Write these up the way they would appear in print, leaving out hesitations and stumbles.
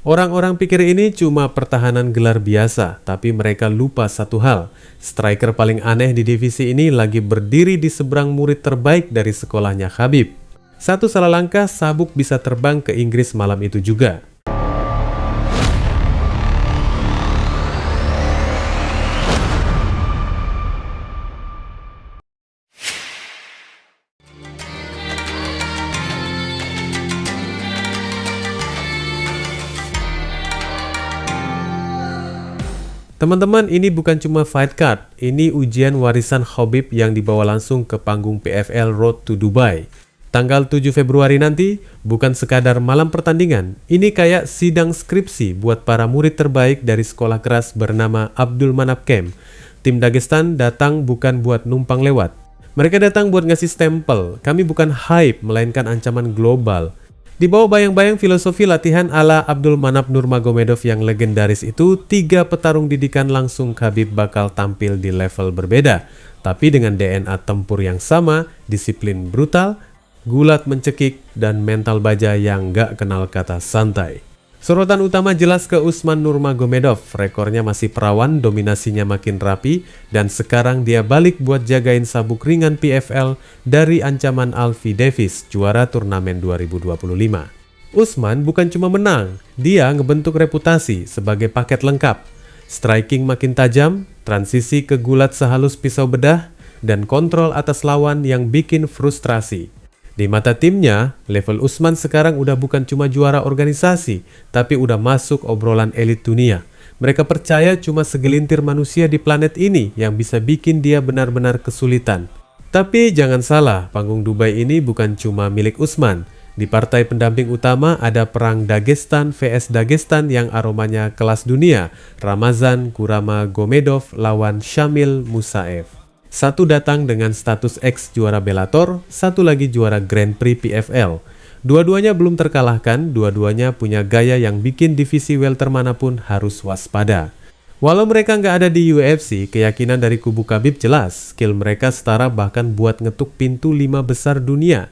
Orang-orang pikir ini cuma pertahanan gelar biasa, tapi mereka lupa satu hal. Striker paling aneh di divisi ini lagi berdiri di seberang murid terbaik dari sekolahnya Khabib. Satu salah langkah, sabuk bisa terbang ke Inggris malam itu juga. Teman-teman, ini bukan cuma fight card, ini ujian warisan Khabib yang dibawa langsung ke panggung PFL Road to Dubai. Tanggal 7 Februari nanti, bukan sekadar malam pertandingan, ini kayak sidang skripsi buat para murid terbaik dari sekolah keras bernama Abdul Manap Camp. Tim Dagestan datang bukan buat numpang lewat. Mereka datang buat ngasih stempel, kami bukan hype, melainkan ancaman global. Di bawah bayang-bayang filosofi latihan ala Abdul Manap Nurmagomedov yang legendaris itu, 3 petarung didikan langsung Khabib bakal tampil di level berbeda. Tapi dengan DNA tempur yang sama, disiplin brutal, gulat mencekik, dan mental baja yang gak kenal kata santai. Sorotan utama jelas ke Usman Nurmagomedov, rekornya masih perawan, dominasinya makin rapi, dan sekarang dia balik buat jagain sabuk ringan PFL dari ancaman Alfie Davis, juara turnamen 2025. Usman bukan cuma menang, dia ngebentuk reputasi sebagai paket lengkap. Striking makin tajam, transisi ke gulat sehalus pisau bedah, dan kontrol atas lawan yang bikin frustrasi. Di mata timnya, level Usman sekarang udah bukan cuma juara organisasi, tapi udah masuk obrolan elit dunia. Mereka percaya cuma segelintir manusia di planet ini yang bisa bikin dia benar-benar kesulitan. Tapi jangan salah, panggung Dubai ini bukan cuma milik Usman. Di partai pendamping utama ada perang Dagestan vs Dagestan yang aromanya kelas dunia, Ramazan Nurmagomedov lawan Shamil Musaev. Satu datang dengan status ex juara Bellator, satu lagi juara Grand Prix PFL. Dua-duanya belum terkalahkan, dua-duanya punya gaya yang bikin divisi welter manapun harus waspada. Walau mereka nggak ada di UFC, keyakinan dari kubu Khabib jelas, skill mereka setara bahkan buat ngetuk pintu 5 besar dunia.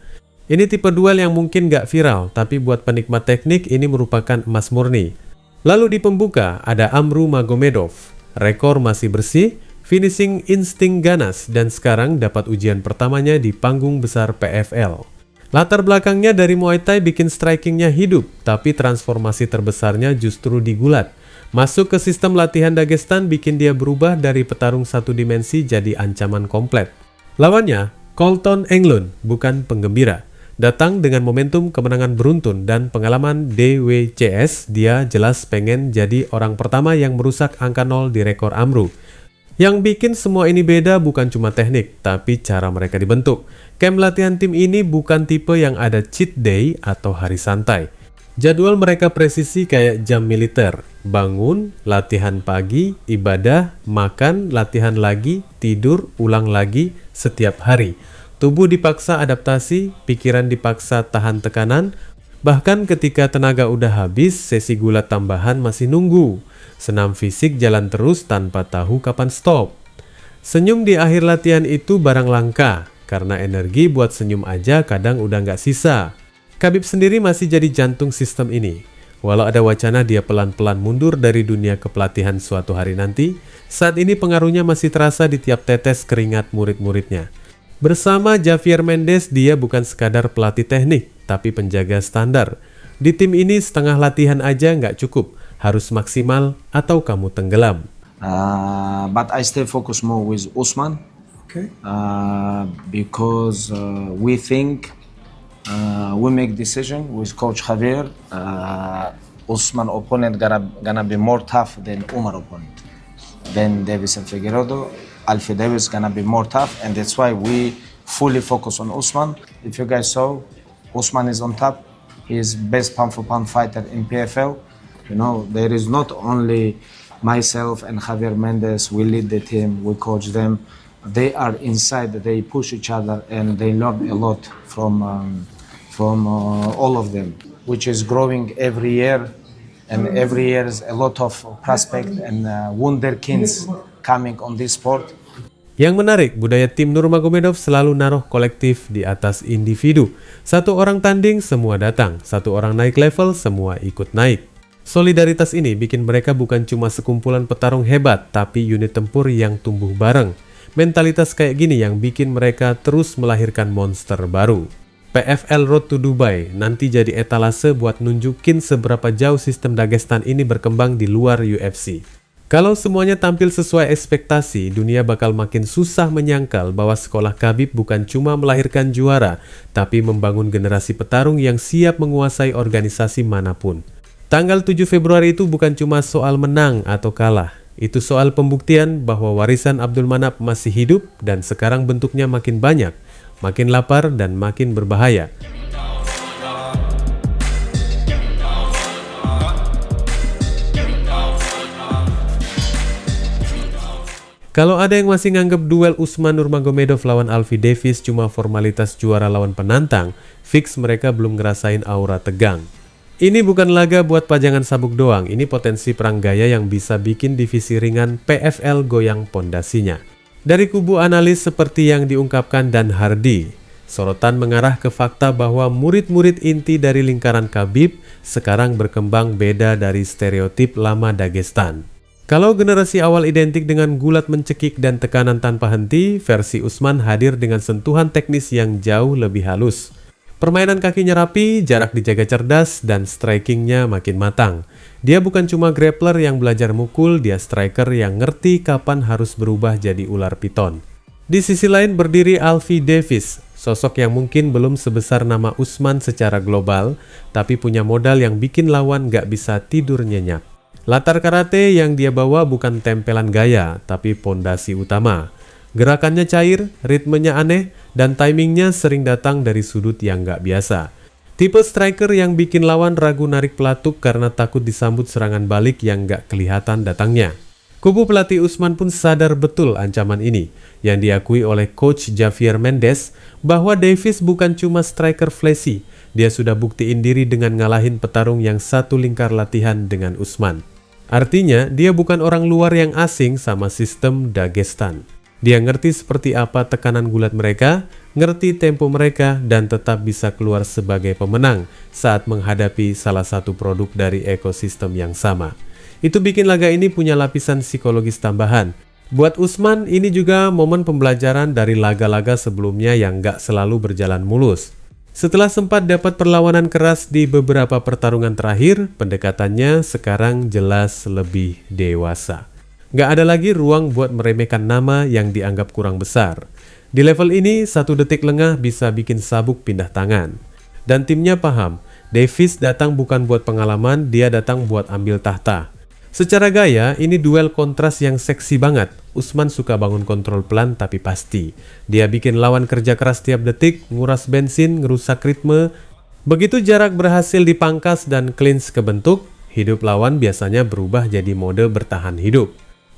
Ini tipe duel yang mungkin nggak viral, tapi buat penikmat teknik ini merupakan emas murni. Lalu di pembuka ada Amru Magomedov, rekor masih bersih, finishing insting ganas, dan sekarang dapat ujian pertamanya di panggung besar PFL. Latar belakangnya dari Muay Thai bikin strikingnya hidup, tapi transformasi terbesarnya justru di gulat. Masuk ke sistem latihan Dagestan bikin dia berubah dari petarung satu dimensi jadi ancaman komplet. Lawannya, Colton Englund, bukan penggembira. Datang dengan momentum kemenangan beruntun dan pengalaman DWCS, dia jelas pengen jadi orang pertama yang merusak angka 0 di rekor Amru. Yang bikin semua ini beda bukan cuma teknik, tapi cara mereka dibentuk. Camp latihan tim ini bukan tipe yang ada cheat day atau hari santai. Jadwal mereka presisi kayak jam militer. Bangun, latihan pagi, ibadah, makan, latihan lagi, tidur, ulang lagi setiap hari. Tubuh dipaksa adaptasi, pikiran dipaksa tahan tekanan. Bahkan ketika tenaga udah habis, sesi gulat tambahan masih nunggu. Senam fisik jalan terus tanpa tahu kapan stop. Senyum di akhir latihan itu barang langka, karena energi buat senyum aja kadang udah nggak sisa. Khabib sendiri masih jadi jantung sistem ini. Walau ada wacana dia pelan-pelan mundur dari dunia kepelatihan suatu hari nanti, saat ini pengaruhnya masih terasa di tiap tetes keringat murid-muridnya. Bersama Javier Mendes, dia bukan sekadar pelatih teknik, tapi penjaga standar. Di tim ini setengah latihan aja nggak cukup. Harus maksimal atau kamu tenggelam. But I still focus more with Usman. Okay. Because we think we make decision with Coach Javier. Usman opponent gonna be more tough than Umar opponent. Then Davis and Figueiredo, Alfie Davis gonna be more tough, and that's why we fully focus on Usman. If you guys saw, Usman is on top. He is best pound for pound fighter in PFL. You know, there is not only myself and Javier Mendes, we lead the team, we coach them. They are inside, they push each other, and they learn a lot from all of them, which is growing every year. And every year is a lot of prospect and wunderkinds coming on this sport. Yang menarik, budaya tim Nurmagomedov selalu naruh kolektif di atas individu. Satu orang tanding, semua datang. Satu orang naik level, semua ikut naik. Solidaritas ini bikin mereka bukan cuma sekumpulan petarung hebat, tapi unit tempur yang tumbuh bareng. Mentalitas kayak gini yang bikin mereka terus melahirkan monster baru. PFL Road to Dubai nanti jadi etalase buat nunjukin seberapa jauh sistem Dagestan ini berkembang di luar UFC. Kalau semuanya tampil sesuai ekspektasi, dunia bakal makin susah menyangkal bahwa sekolah Khabib bukan cuma melahirkan juara, tapi membangun generasi petarung yang siap menguasai organisasi manapun. Tanggal 7 Februari itu bukan cuma soal menang atau kalah. Itu soal pembuktian bahwa warisan Abdul Manap masih hidup dan sekarang bentuknya makin banyak, makin lapar dan makin berbahaya. Kalau ada yang masih nganggep duel Usman Nurmagomedov lawan Alfie Davis cuma formalitas juara lawan penantang, fix mereka belum ngerasain aura tegang. Ini bukan laga buat pajangan sabuk doang, ini potensi perang gaya yang bisa bikin divisi ringan PFL goyang pondasinya. Dari kubu analis seperti yang diungkapkan Dan Hardy, sorotan mengarah ke fakta bahwa murid-murid inti dari lingkaran Khabib sekarang berkembang beda dari stereotip lama Dagestan. Kalau generasi awal identik dengan gulat mencekik dan tekanan tanpa henti, versi Usman hadir dengan sentuhan teknis yang jauh lebih halus. Permainan kakinya rapi, jarak dijaga cerdas, dan strikingnya makin matang. Dia bukan cuma grappler yang belajar mukul, dia striker yang ngerti kapan harus berubah jadi ular piton. Di sisi lain berdiri Alfie Davis, sosok yang mungkin belum sebesar nama Usman secara global, tapi punya modal yang bikin lawan gak bisa tidur nyenyak. Latar karate yang dia bawa bukan tempelan gaya, tapi pondasi utama. Gerakannya cair, ritmenya aneh, dan timingnya sering datang dari sudut yang gak biasa. Tipe striker yang bikin lawan ragu narik pelatuk karena takut disambut serangan balik yang gak kelihatan datangnya. Kubu pelatih Usman pun sadar betul ancaman ini, yang diakui oleh coach Javier Mendes bahwa Davis bukan cuma striker flashy, dia sudah buktiin diri dengan ngalahin petarung yang satu lingkar latihan dengan Usman. Artinya, dia bukan orang luar yang asing sama sistem Dagestan. Dia ngerti seperti apa tekanan gulat mereka, ngerti tempo mereka, dan tetap bisa keluar sebagai pemenang saat menghadapi salah satu produk dari ekosistem yang sama. Itu bikin laga ini punya lapisan psikologis tambahan. Buat Usman, ini juga momen pembelajaran dari laga-laga sebelumnya yang gak selalu berjalan mulus. Setelah sempat dapat perlawanan keras di beberapa pertarungan terakhir, pendekatannya sekarang jelas lebih dewasa. Gak ada lagi ruang buat meremehkan nama yang dianggap kurang besar. Di level ini, 1 detik lengah bisa bikin sabuk pindah tangan. Dan timnya paham, Davis datang bukan buat pengalaman, dia datang buat ambil tahta. Secara gaya, ini duel kontras yang seksi banget. Usman suka bangun kontrol pelan tapi pasti. Dia bikin lawan kerja keras tiap detik, nguras bensin, ngerusak ritme. Begitu jarak berhasil dipangkas dan clinch kebentuk, hidup lawan biasanya berubah jadi mode bertahan hidup.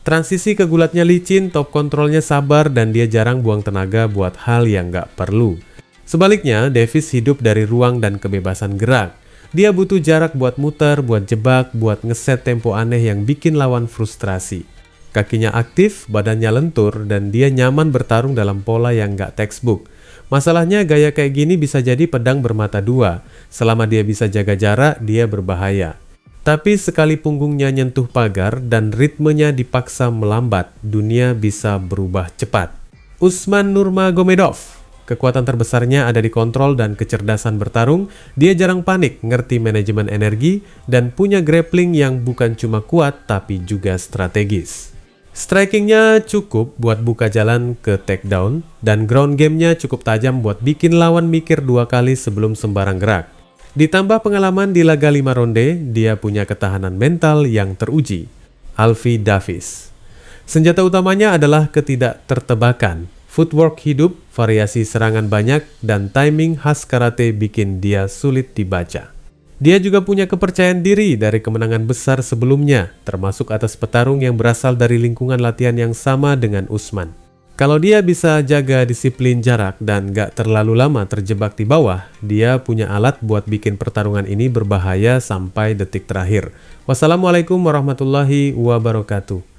Transisi ke gulatnya licin, top kontrolnya sabar, dan dia jarang buang tenaga buat hal yang gak perlu. Sebaliknya, Davis hidup dari ruang dan kebebasan gerak. Dia butuh jarak buat muter, buat jebak, buat ngeset tempo aneh yang bikin lawan frustrasi. Kakinya aktif, badannya lentur, dan dia nyaman bertarung dalam pola yang gak textbook. Masalahnya gaya kayak gini bisa jadi pedang bermata dua. Selama dia bisa jaga jarak, dia berbahaya. Tapi sekali punggungnya nyentuh pagar dan ritmenya dipaksa melambat, dunia bisa berubah cepat. Usman Nurmagomedov. Kekuatan terbesarnya ada di kontrol dan kecerdasan bertarung. Dia jarang panik, ngerti manajemen energi, dan punya grappling yang bukan cuma kuat tapi juga strategis. Strikingnya cukup buat buka jalan ke takedown, dan ground gamenya cukup tajam buat bikin lawan mikir 2 kali sebelum sembarang gerak. Ditambah pengalaman di laga 5 ronde, dia punya ketahanan mental yang teruji. Alfie Davis. Senjata utamanya adalah ketidaktertebakan. Footwork hidup, variasi serangan banyak, dan timing khas karate bikin dia sulit dibaca. Dia juga punya kepercayaan diri dari kemenangan besar sebelumnya, termasuk atas petarung yang berasal dari lingkungan latihan yang sama dengan Usman. Kalau dia bisa jaga disiplin jarak dan gak terlalu lama terjebak di bawah, dia punya alat buat bikin pertarungan ini berbahaya sampai detik terakhir. Wassalamualaikum warahmatullahi wabarakatuh.